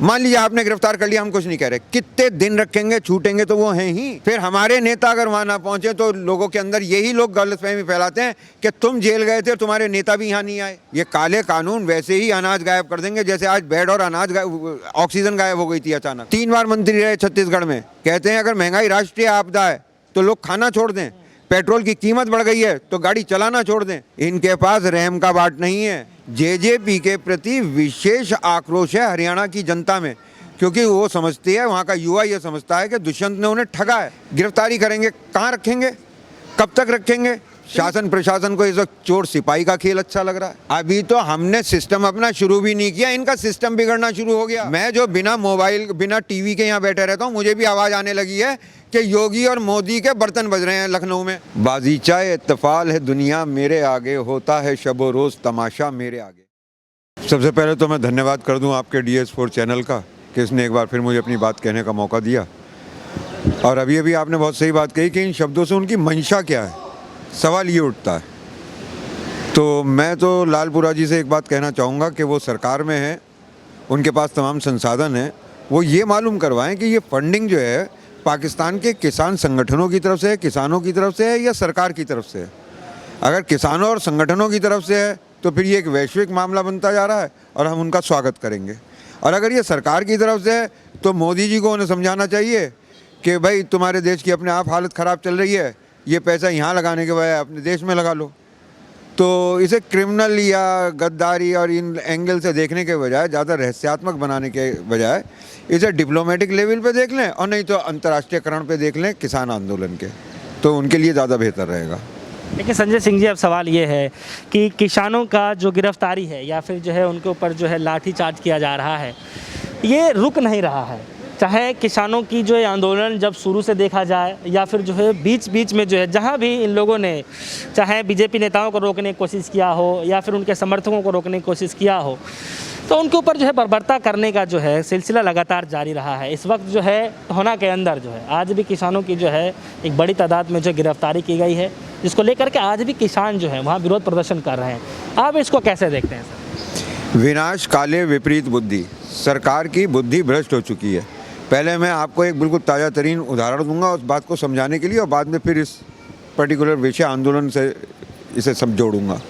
मान लीजिए आपने गिरफ्तार कर लिया, हम कुछ नहीं कह रहे, कितने दिन रखेंगे, छूटेंगे तो वो हैं ही। फिर हमारे नेता अगर वहां ना पहुंचे तो लोगों के अंदर यही लोग गलतफहमी फैलाते हैं कि तुम जेल गए थे, तुम्हारे नेता भी यहाँ नहीं आए। ये काले कानून वैसे ही अनाज गायब कर देंगे, जैसे आज बेड और अनाज ऑक्सीजन गायब हो गई थी अचानक। 3 बार मंत्री रहे छत्तीसगढ़ में, कहते हैं अगर महंगाई राष्ट्रीय आपदा है तो लोग खाना छोड़ दें, पेट्रोल की कीमत बढ़ गई है तो गाड़ी चलाना छोड़ दें। इनके पास रहम का बाट नहीं है। जेजेपी के प्रति विशेष आक्रोश है हरियाणा की जनता में, क्योंकि वो समझती है, वहाँ का युवा ये समझता है कि दुष्यंत ने उन्हें ठगा है। गिरफ्तारी करेंगे, कहाँ रखेंगे, कब तक रखेंगे? शासन प्रशासन को इस वक्त चोर सिपाही का खेल अच्छा लग रहा है। अभी तो हमने सिस्टम अपना शुरू भी नहीं किया, इनका सिस्टम बिगड़ना शुरू हो गया। मैं जो बिना मोबाइल बिना टीवी के यहाँ बैठे रहता हूँ, मुझे भी आवाज आने लगी है कि योगी और मोदी के बर्तन बज रहे हैं लखनऊ में। बाजीचा इत्तफाल है दुनिया मेरे आगे, होता है शबो रोज तमाशा मेरे आगे। सबसे पहले तो मैं धन्यवाद कर दूं आपके DS4 चैनल का कि इसने एक बार फिर मुझे अपनी बात कहने का मौका दिया। और अभी अभी आपने बहुत सही बात कही कि इन शब्दों से उनकी मंशा क्या है, सवाल ये उठता है। तो मैं तो लालपुरा जी से एक बात कहना चाहूँगा कि वो सरकार में है, उनके पास तमाम संसाधन हैं, वो ये मालूम करवाएं कि ये फंडिंग जो है पाकिस्तान के किसान संगठनों की तरफ से है, किसानों की तरफ से है या सरकार की तरफ से है। अगर किसानों और संगठनों की तरफ से है तो फिर ये एक वैश्विक मामला बनता जा रहा है और हम उनका स्वागत करेंगे। और अगर ये सरकार की तरफ से है तो मोदी जी को उन्हें समझाना चाहिए कि भाई तुम्हारे देश की अपने आप हालत ख़राब चल रही है, ये पैसा यहाँ लगाने के बजाय अपने देश में लगा लो। तो इसे क्रिमिनल या गद्दारी और इन एंगल से देखने के बजाय, ज़्यादा रहस्यात्मक बनाने के बजाय इसे डिप्लोमेटिक लेवल पे देख लें, और नहीं तो अंतर्राष्ट्रीयकरण पे देख लें किसान आंदोलन के, तो उनके लिए ज़्यादा बेहतर रहेगा। लेकिन संजय सिंह जी, अब सवाल ये है कि किसानों का जो गिरफ्तारी है या फिर जो है उनके ऊपर जो है लाठीचार्ज किया जा रहा है, ये रुक नहीं रहा है। चाहे किसानों की जो है आंदोलन जब शुरू से देखा जाए या फिर जो है बीच बीच में जो है जहाँ भी इन लोगों ने चाहे बीजेपी नेताओं को रोकने की कोशिश किया हो या फिर उनके समर्थकों को रोकने की कोशिश किया हो, तो उनके ऊपर जो है बर्बरता करने का जो है सिलसिला लगातार जारी रहा है। इस वक्त जो है होना के अंदर जो है आज भी किसानों की जो है एक बड़ी तादाद में जो गिरफ्तारी की गई है, जिसको लेकर के आज भी किसान जो है वहाँ विरोध प्रदर्शन कर रहे हैं। आप इसको कैसे देखते हैं सर? विनाश काले विपरीत बुद्धि, सरकार की बुद्धि भ्रष्ट हो चुकी है। पहले मैं आपको एक बिल्कुल ताज़ा तरीन उदाहरण दूंगा उस बात को समझाने के लिए, और बाद में फिर इस पर्टिकुलर विषय आंदोलन से इसे सब जोड़ूंगा।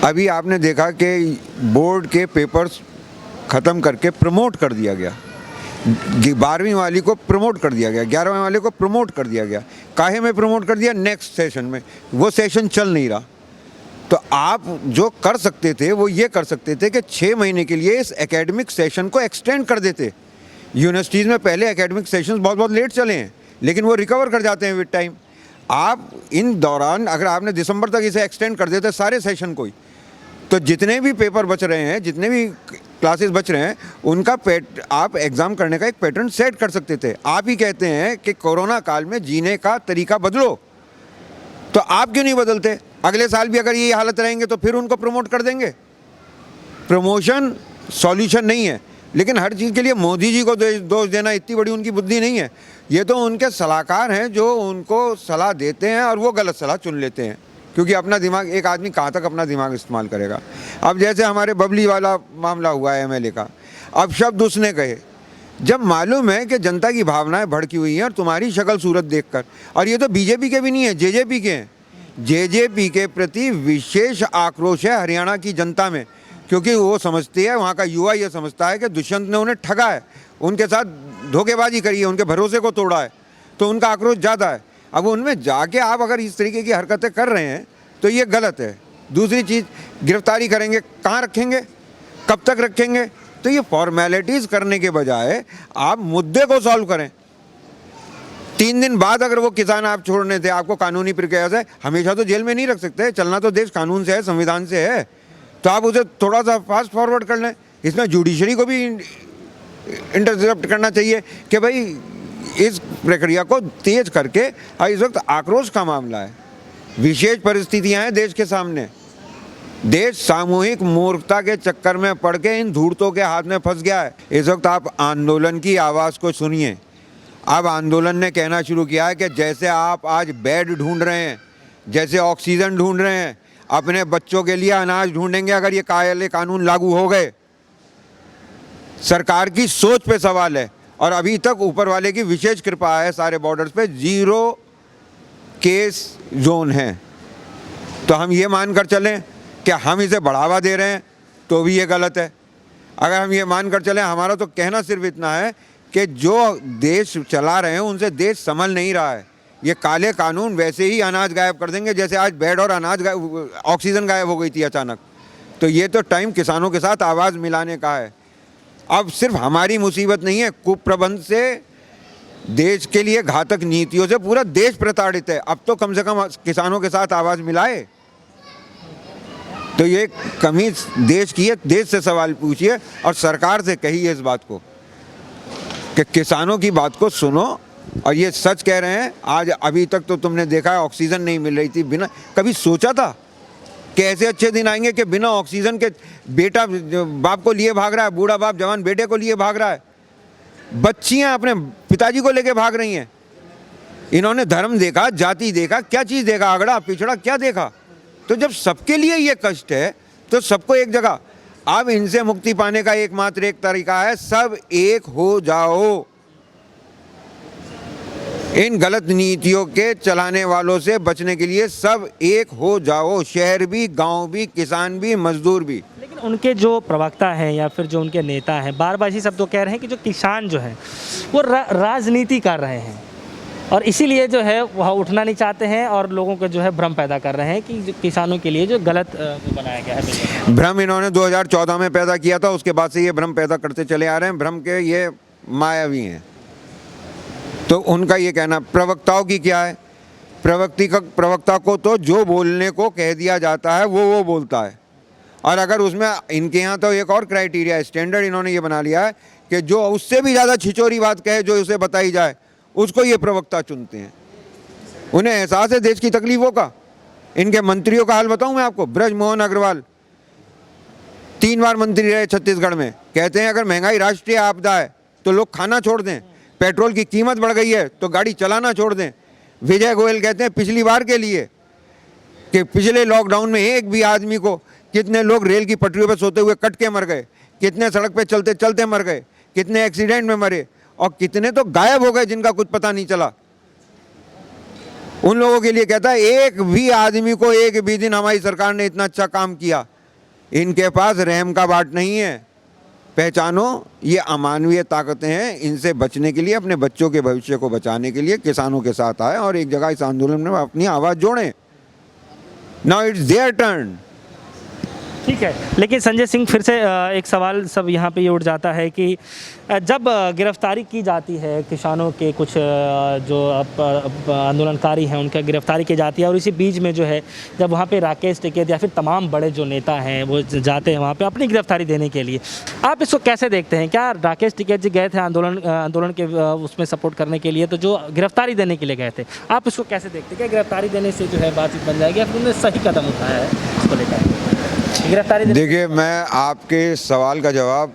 अभी आपने देखा कि बोर्ड के पेपर्स ख़त्म करके प्रमोट कर दिया गया, 12वीं वाली को प्रमोट कर दिया गया, 11वीं वाले को प्रमोट कर दिया गया। काहे में प्रमोट कर दिया? नेक्स्ट सेशन में। वो सेशन चल नहीं रहा। तो आप जो कर सकते थे वो ये कर सकते थे कि 6 महीने के लिए इस एकेडमिक सेशन को एक्सटेंड कर देते। यूनिवर्सिटीज़ में पहले एकेडमिक सेशंस बहुत बहुत लेट चले हैं, लेकिन वो रिकवर कर जाते हैं विद टाइम। आप इन दौरान अगर आपने दिसंबर तक इसे एक्सटेंड कर देते सारे सेशन को ही, तो जितने भी पेपर बच रहे हैं, जितने भी क्लासेस बच रहे हैं, उनका आप एग्ज़ाम करने का एक पैटर्न सेट कर सकते थे। आप ही कहते हैं कि कोरोना काल में जीने का तरीका बदलो, तो आप क्यों नहीं बदलते? अगले साल भी अगर ये हालत रहेंगे तो फिर उनको प्रमोट कर देंगे। प्रमोशन सॉल्यूशन नहीं है, लेकिन हर चीज़ के लिए मोदी जी को दोष देना इतनी बड़ी उनकी बुद्धि नहीं है। ये तो उनके सलाहकार हैं जो उनको सलाह देते हैं और वो गलत सलाह चुन लेते हैं, क्योंकि अपना दिमाग, एक आदमी कहाँ तक अपना दिमाग इस्तेमाल करेगा। अब जैसे हमारे बबली वाला मामला हुआ है MLA का, अब शब्द उसने कहे जब मालूम है कि जनता की भावनाएं भड़की हुई हैं और तुम्हारी शक्ल सूरत देखकर, और ये तो बीजेपी के भी नहीं है, जेजेपी के हैं। जेजेपी के प्रति विशेष आक्रोश है हरियाणा की जनता में, क्योंकि वो समझती है, वहाँ का युवा ये समझता है कि दुष्यंत ने उन्हें ठगा है, उनके साथ धोखेबाजी करी है, उनके भरोसे को तोड़ा है, तो उनका आक्रोश ज़्यादा है। अब उनमें जाके आप अगर इस तरीके की हरकतें कर रहे हैं तो ये गलत है। दूसरी चीज़, गिरफ्तारी करेंगे, कहाँ रखेंगे, कब तक रखेंगे? तो ये फॉर्मेलिटीज़ करने के बजाय आप मुद्दे को सॉल्व करें। 3 दिन बाद अगर वो किसान आप छोड़ने थे, आपको कानूनी प्रक्रिया से, हमेशा तो जेल में नहीं रख सकते, चलना तो देश कानून से है, संविधान से है, तो आप उसे थोड़ा सा फास्ट फॉरवर्ड कर लें। इसमें जुडिशरी को भी इंटरसेप्ट करना चाहिए कि भाई इस प्रक्रिया को तेज करके, इस वक्त आक्रोश का मामला है, विशेष परिस्थितियां हैं देश के सामने। देश सामूहिक मूर्खता के चक्कर में पड़ के इन धूर्तों के हाथ में फंस गया है। इस वक्त आप आंदोलन की आवाज़ को सुनिए। अब आंदोलन ने कहना शुरू किया है कि जैसे आप आज बेड ढूंढ रहे हैं, जैसे ऑक्सीजन ढूंढ रहे हैं, अपने बच्चों के लिए अनाज ढूंढेंगे अगर ये काले कानून लागू हो गए। सरकार की सोच पे सवाल है। और अभी तक ऊपर वाले की विशेष कृपा है, सारे बॉर्डर्स पे 0 केस जोन है। तो हम ये मानकर चलें कि हम इसे बढ़ावा दे रहे हैं तो भी ये गलत है। अगर हम ये मानकर चलें, हमारा तो कहना सिर्फ इतना है कि जो देश चला रहे हैं उनसे देश संभल नहीं रहा है। ये काले कानून वैसे ही अनाज गायब कर देंगे जैसे आज बेड और अनाज ऑक्सीजन गायब हो गई थी अचानक। तो ये तो टाइम किसानों के साथ आवाज़ मिलाने का है। अब सिर्फ हमारी मुसीबत नहीं है, कुप्रबंध से, देश के लिए घातक नीतियों से पूरा देश प्रताड़ित है। अब तो कम से कम किसानों के साथ आवाज़ मिलाए। तो ये कमी देश की है, देश से सवाल पूछिए और सरकार से कहिए इस बात को कि किसानों की बात को सुनो। और ये सच कह रहे हैं, आज अभी तक तो तुमने देखा है ऑक्सीजन नहीं मिल रही थी। बिना कभी सोचा था कि ऐसे अच्छे दिन आएंगे कि बिना ऑक्सीजन के बेटा बाप को लिए भाग रहा है, बूढ़ा बाप जवान बेटे को लिए भाग रहा है, बच्चियां अपने पिताजी को लेके भाग रही हैं। इन्होंने धर्म देखा, जाति देखा, क्या चीज़ देखा, अगड़ा पिछड़ा क्या देखा। तो जब सबके लिए ये कष्ट है तो सबको एक जगह, अब इनसे मुक्ति पाने का एकमात्र एक तरीका है, सब एक हो जाओ। इन गलत नीतियों के चलाने वालों से बचने के लिए सब एक हो जाओ, शहर भी, गांव भी, किसान भी, मजदूर भी। लेकिन उनके जो प्रवक्ता हैं या फिर जो उनके नेता हैं बार बार इसी सब तो कह रहे हैं कि जो किसान जो है वो राजनीति कर रहे हैं और इसीलिए जो है वह उठना नहीं चाहते हैं और लोगों को जो है भ्रम पैदा कर रहे हैं कि जो किसानों के लिए जो गलत बनाया गया है। भ्रम इन्होंने 2014 में पैदा किया था, उसके बाद से ये भ्रम पैदा करते चले आ रहे हैं। भ्रम के ये मायावी हैं। तो उनका ये कहना, प्रवक्ताओं की क्या है, प्रवक्ता को तो जो बोलने को कह दिया जाता है वो बोलता है। और अगर उसमें इनके यहाँ तो एक और क्राइटेरिया है, स्टैंडर्ड इन्होंने ये बना लिया है कि जो उससे भी ज़्यादा छिचोरी बात कहे जो उसे बताई जाए उसको ये प्रवक्ता चुनते हैं। उन्हें एहसास है देश की तकलीफ़ों का। इनके मंत्रियों का हाल बताऊं मैं आपको। ब्रजमोहन अग्रवाल 3 बार मंत्री रहे छत्तीसगढ़ में, कहते हैं अगर महंगाई राष्ट्रीय आपदा है तो लोग खाना छोड़ दें, पेट्रोल की कीमत बढ़ गई है तो गाड़ी चलाना छोड़ दें। विजय गोयल कहते हैं पिछली बार के लिए कि पिछले लॉकडाउन में एक भी आदमी को, कितने लोग रेल की पटरियों पर सोते हुए कट के मर गए, कितने सड़क पे चलते चलते मर गए, कितने एक्सीडेंट में मरे और कितने तो गायब हो गए जिनका कुछ पता नहीं चला। उन लोगों के लिए कहता है एक भी आदमी को एक भी दिन हमारी सरकार ने इतना अच्छा काम किया। इनके पास रहम का बाट नहीं है। पहचानो, ये अमानवीय ताकतें हैं। इनसे बचने के लिए, अपने बच्चों के भविष्य को बचाने के लिए किसानों के साथ आए और एक जगह इस आंदोलन में अपनी आवाज़ जोड़ें। Now it's there turn. ठीक है, लेकिन संजय सिंह फिर से एक सवाल सब यहाँ पे ये उठ जाता है कि जब गिरफ्तारी की जाती है किसानों के कुछ जो आंदोलनकारी हैं उनका गिरफ्तारी की जाती है और इसी बीच में जो है जब वहाँ पे राकेश टिकैत या फिर तमाम बड़े जो नेता हैं वो जाते हैं वहाँ पे अपनी गिरफ्तारी देने के लिए, आप इसको कैसे देखते हैं? क्या राकेश टिकैत जी गए थे आंदोलन के उसमें सपोर्ट करने के लिए, तो जो गिरफ्तारी देने के लिए गए थे, आप इसको कैसे देखते हैं? क्या गिरफ्तारी देने से जो है बातचीत बन जाएगी या फिर उन्होंने सही कदम उठाया है इसको लेकर गिरफ्तारी? देखिए, मैं आपके सवाल का जवाब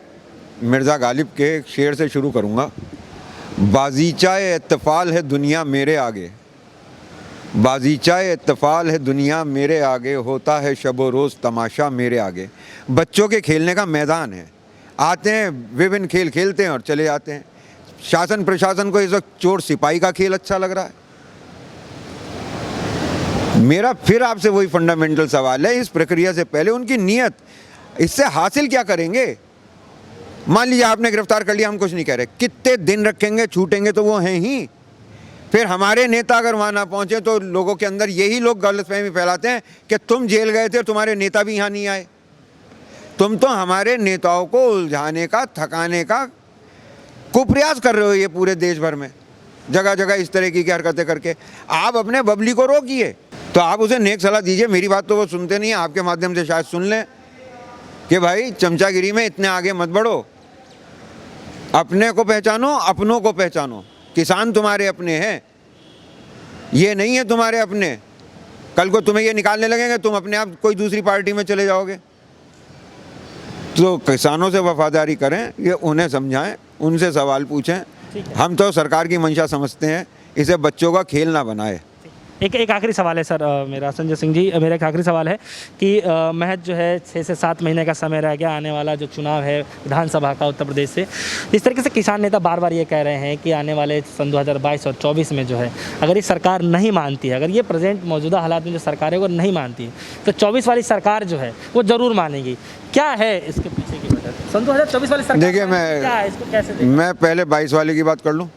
मिर्ज़ा गालिब के शेर से शुरू करूँगा। बाज़ीचाए इत्तफ़ाल है दुनिया मेरे आगे, बाज़ीचाए इत्तफ़ाल है दुनिया मेरे आगे, होता है शब रोज़ तमाशा मेरे आगे। बच्चों के खेलने का मैदान है, आते हैं विभिन्न खेल खेलते हैं और चले जाते हैं। शासन प्रशासन को इस वक्त चोर सिपाही का खेल अच्छा लग रहा है। मेरा फिर आपसे वही फंडामेंटल सवाल है, इस प्रक्रिया से पहले उनकी नीयत, इससे हासिल क्या करेंगे? मान लीजिए आपने गिरफ्तार कर लिया, हम कुछ नहीं कह रहे, कितने दिन रखेंगे, छूटेंगे तो वो हैं ही। फिर हमारे नेता अगर वहाँ ना पहुँचे तो लोगों के अंदर यही लोग गलतफहमी फैलाते हैं कि तुम जेल गए थे, तुम्हारे नेता भी यहाँ नहीं आए। तुम तो हमारे नेताओं को उलझाने का, थकाने का कुप्रयास कर रहे हो ये पूरे देश भर में, जगह जगह इस तरह की हरकतें करके। आप अपने बबली को रोकिए, तो आप उसे नेक सलाह दीजिए। मेरी बात तो वो सुनते नहीं, आपके माध्यम से शायद सुन लें कि भाई चमचागिरी में इतने आगे मत बढ़ो, अपने को पहचानो, अपनों को पहचानो। किसान तुम्हारे अपने हैं, ये नहीं है तुम्हारे अपने। कल को तुम्हें ये निकालने लगेंगे, तुम अपने आप कोई दूसरी पार्टी में चले जाओगे। तो किसानों से वफादारी करें, ये उन्हें समझाएं, उनसे सवाल पूछें। हम तो सरकार की मंशा समझते हैं, इसे बच्चों का खेल ना बनाए। एक आखिरी सवाल है सर मेरा, संजय सिंह जी, मेरा एक आखिरी सवाल है कि महज जो है 6 से 7 महीने का समय रह गया आने वाला जो चुनाव है विधानसभा का उत्तर प्रदेश से। इस तरीके से किसान नेता बार बार ये कह रहे हैं कि आने वाले सन 2022 और 24 में जो है अगर ये सरकार नहीं मानती है, अगर ये प्रेजेंट मौजूदा हालात में जो सरकार है वो नहीं मानती है, तो 24 वाली सरकार जो है वो ज़रूर मानेगी। क्या है इसके पीछे की वजह? सन 2024 वाली सरकार देखिए, क्या है, इसको कैसे मैं पहले 22 वाले की बात कर लूँ।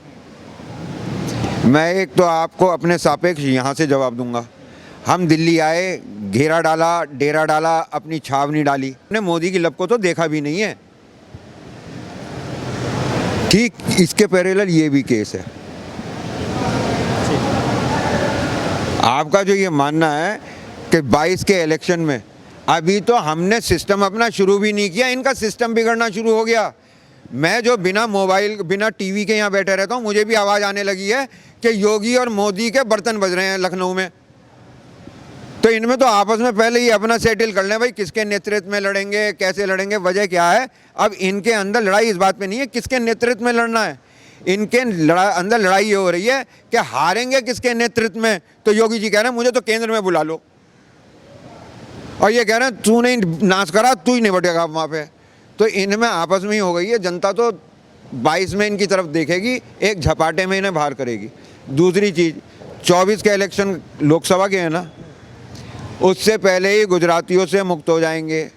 मैं एक तो आपको अपने सापेक्ष यहाँ से जवाब दूंगा। हम दिल्ली आए, घेरा डाला, डेरा डाला, अपनी छावनी डाली, हमने मोदी की लब को तो देखा भी नहीं है। ठीक इसके पैरेलल ये भी केस है। आपका जो ये मानना है कि 22 के इलेक्शन में, अभी तो हमने सिस्टम अपना शुरू भी नहीं किया, इनका सिस्टम बिगड़ना शुरू हो गया। मैं जो बिना मोबाइल बिना टीवी के यहाँ बैठे रहता हूँ, मुझे भी आवाज़ आने लगी है कि योगी और मोदी के बर्तन बज रहे हैं लखनऊ में। तो इनमें तो आपस में पहले ही अपना सेटल कर लें भाई, किसके नेतृत्व में लड़ेंगे, कैसे लड़ेंगे, वजह क्या है। अब इनके अंदर लड़ाई इस बात पे नहीं है किसके नेतृत्व में लड़ना है, इनके अंदर लड़ाई ये हो रही है कि हारेंगे किसके नेतृत्व में। तो योगी जी कह रहे हैं मुझे तो केंद्र में बुला लो, और ये कह रहे हैं तू नहीं नाश करा, तू ही निपटेगा वहाँ पे। तो इनमें आपस में ही हो गई है। जनता तो 22 में इनकी तरफ देखेगी, एक झपाटे में इन्हें बाहर करेगी। दूसरी चीज़, 24 के इलेक्शन लोकसभा के हैं ना, उससे पहले ही गुजरातियों से मुक्त हो जाएंगे।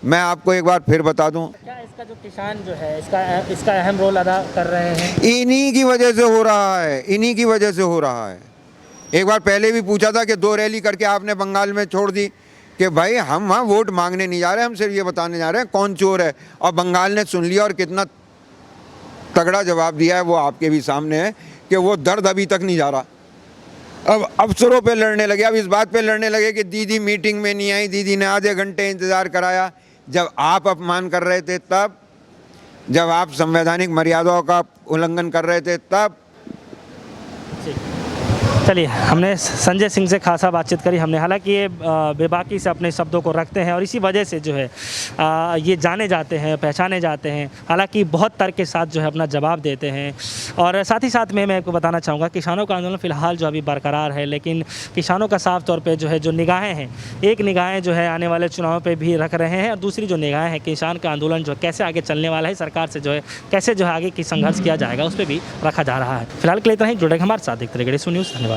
मैं आपको एक बार फिर बता दूं, क्या इसका जो किसान जो है इसका अहम रोल अदा कर रहे हैं? इन्हीं की वजह से हो रहा है, इन्हीं की वजह से हो रहा है। एक बार पहले भी पूछा था कि 2 रैली करके आपने बंगाल में छोड़ दी कि भाई हम वहाँ वोट मांगने नहीं जा रहे, हम सिर्फ ये बताने जा रहे हैं कौन चोर है। और बंगाल ने सुन लिया और कितना तगड़ा जवाब दिया है वो आपके भी सामने है कि वो दर्द अभी तक नहीं जा रहा। अब अफसरों पे लड़ने लगे, अब इस बात पे लड़ने लगे कि दीदी मीटिंग में नहीं आई, दीदी ने आधे घंटे इंतज़ार कराया। जब आप अपमान कर रहे थे तब, जब आप संवैधानिक मर्यादाओं का उल्लंघन कर रहे थे तब। चलिए, हमने संजय सिंह से खासा बातचीत करी हमने। हालांकि ये बेबाकी से अपने शब्दों को रखते हैं और इसी वजह से जो है ये जाने जाते हैं, पहचाने जाते हैं। हालांकि बहुत तर्क के साथ जो है अपना जवाब देते हैं। और साथ ही साथ में मैं आपको बताना चाहूँगा, किसानों का आंदोलन फ़िलहाल जो अभी बरकरार है, लेकिन किसानों का साफ तौर पर जो है जो निगाहें हैं, एक निगाहें जो है आने वाले चुनाव पर भी रख रहे हैं, और दूसरी जो निगाहें हैं किसान का आंदोलन जो कैसे आगे चलने वाला है, सरकार से जो है कैसे जो है आगे की संघर्ष किया जाएगा, उस पर भी रखा जा रहा है। फिलहाल के लिए इतना ही। जुड़ेगा हमारे साथ, देखते रहिए ग्रेसो न्यूज़। धन्यवाद।